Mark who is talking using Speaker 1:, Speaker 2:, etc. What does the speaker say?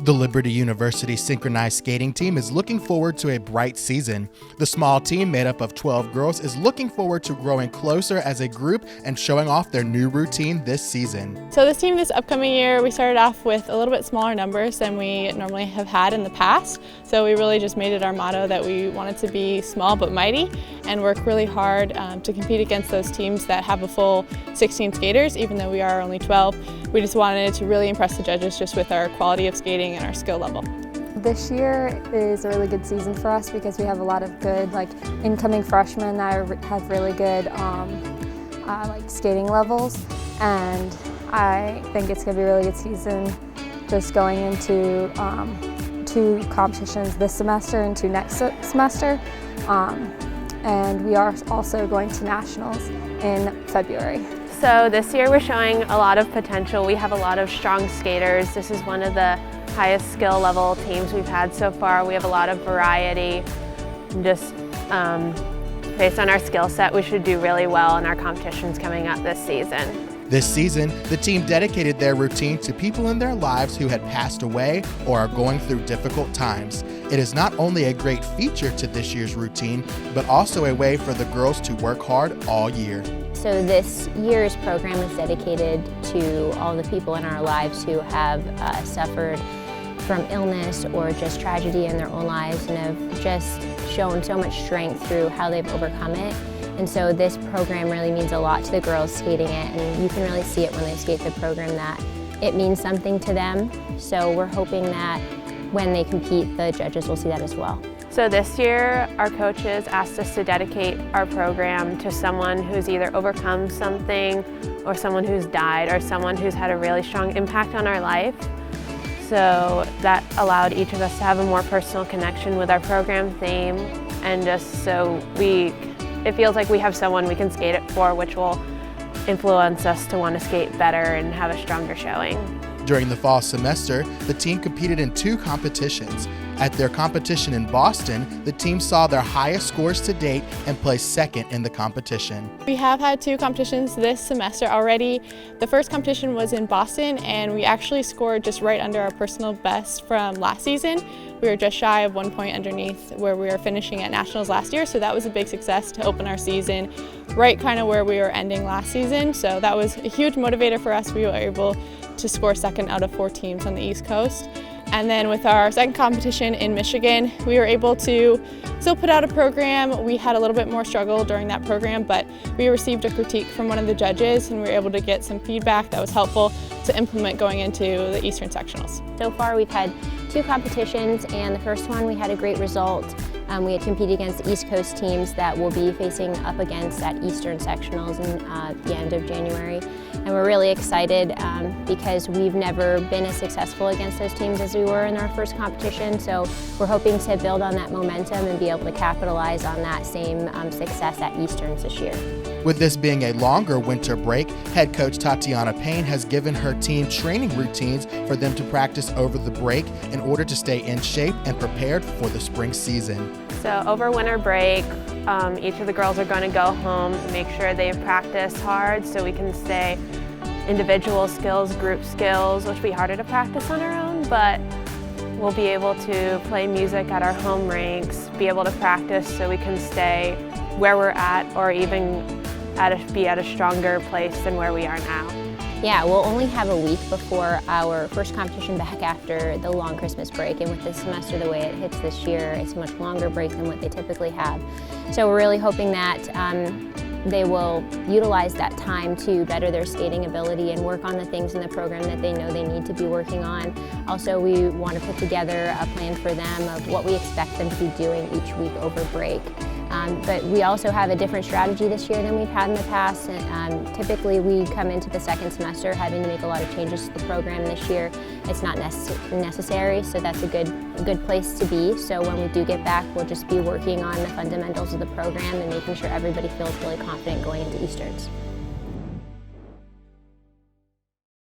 Speaker 1: The Liberty University Synchronize skating team is looking forward to a bright season. The small team, made up of 12 girls, is looking forward to growing closer as a group and showing off their new routine this season.
Speaker 2: So this team this upcoming year, we started off with a little bit smaller numbers than we normally have had in the past. So we really just made it our motto that we wanted to be small but mighty and work really hard to compete against those teams that have a full 16 skaters, even though we are only 12. We just wanted to really impress the judges just with our quality of skating and our skill level.
Speaker 3: This year is a really good season for us because we have a lot of good incoming freshmen that have really good skating levels, and I think it's going to be a really good season just going into 2 competitions this semester and 2 next semester, and we are also going to nationals in February.
Speaker 4: So this year we're showing a lot of potential. We have a lot of strong skaters. This is one of the highest skill level teams we've had so far. We have a lot of variety. Just based on our skill set, we should do really well in our competitions coming up this season.
Speaker 1: This season, the team dedicated their routine to people in their lives who had passed away or are going through difficult times. It is not only a great feature to this year's routine, but also a way for the girls to work hard all year.
Speaker 5: So this year's program is dedicated to all the people in our lives who have suffered from illness or just tragedy in their own lives and have just shown so much strength through how they've overcome it. And so this program really means a lot to the girls skating it, and you can really see it when they skate the program that it means something to them. So we're hoping that when they compete, the judges will see that as well.
Speaker 4: So this year, our coaches asked us to dedicate our program to someone who's either overcome something or someone who's died or someone who's had a really strong impact on our life. So that allowed each of us to have a more personal connection with our program theme, and just so it feels like we have someone we can skate it for, which will influence us to want to skate better and have a stronger showing.
Speaker 1: During the fall semester, the team competed in 2 competitions. At their competition in Boston, the team saw their highest scores to date and placed second in the competition.
Speaker 2: We have had 2 competitions this semester already. The first competition was in Boston, and we actually scored just right under our personal best from last season. We were just shy of 1 point underneath where we were finishing at nationals last year, so that was a big success to open our season right kind of where we were ending last season. So that was a huge motivator for us. We were able to score second out of 4 teams on the East Coast. And then with our second competition in Michigan, we were able to still put out a program. We had a little bit more struggle during that program, but we received a critique from one of the judges, and we were able to get some feedback that was helpful to implement going into the Eastern Sectionals.
Speaker 5: So far we've had 2 competitions, and the first one we had a great result. We had competed against East Coast teams that we'll be facing up against at Eastern Sectionals in the end of January. And we're really excited because we've never been as successful against those teams as we were in our first competition. So we're hoping to build on that momentum and be able to capitalize on that same success at Easterns this year.
Speaker 1: With this being a longer winter break, head coach Tatiana Payne has given her team training routines for them to practice over the break in order to stay in shape and prepared for the spring season.
Speaker 4: So over winter break, each of the girls are going to go home and make sure they've practiced hard so we can stay individual skills, group skills, which will be harder to practice on our own, but we'll be able to play music at our home rinks, be able to practice so we can stay where we're at or even be at a stronger place than where we are now.
Speaker 5: Yeah, we'll only have a week before our first competition back after the long Christmas break, and with this semester the way it hits this year, it's a much longer break than what they typically have. So we're really hoping that they will utilize that time to better their skating ability and work on the things in the program that they know they need to be working on. Also, we want to put together a plan for them of what we expect them to be doing each week over break. But we also have a different strategy this year than we've had in the past. Typically we come into the second semester having to make a lot of changes to the program. This year it's not necessary, so that's a good place to be. So when we do get back, we'll just be working on the fundamentals of the program and making sure everybody feels really confident going into Easterns.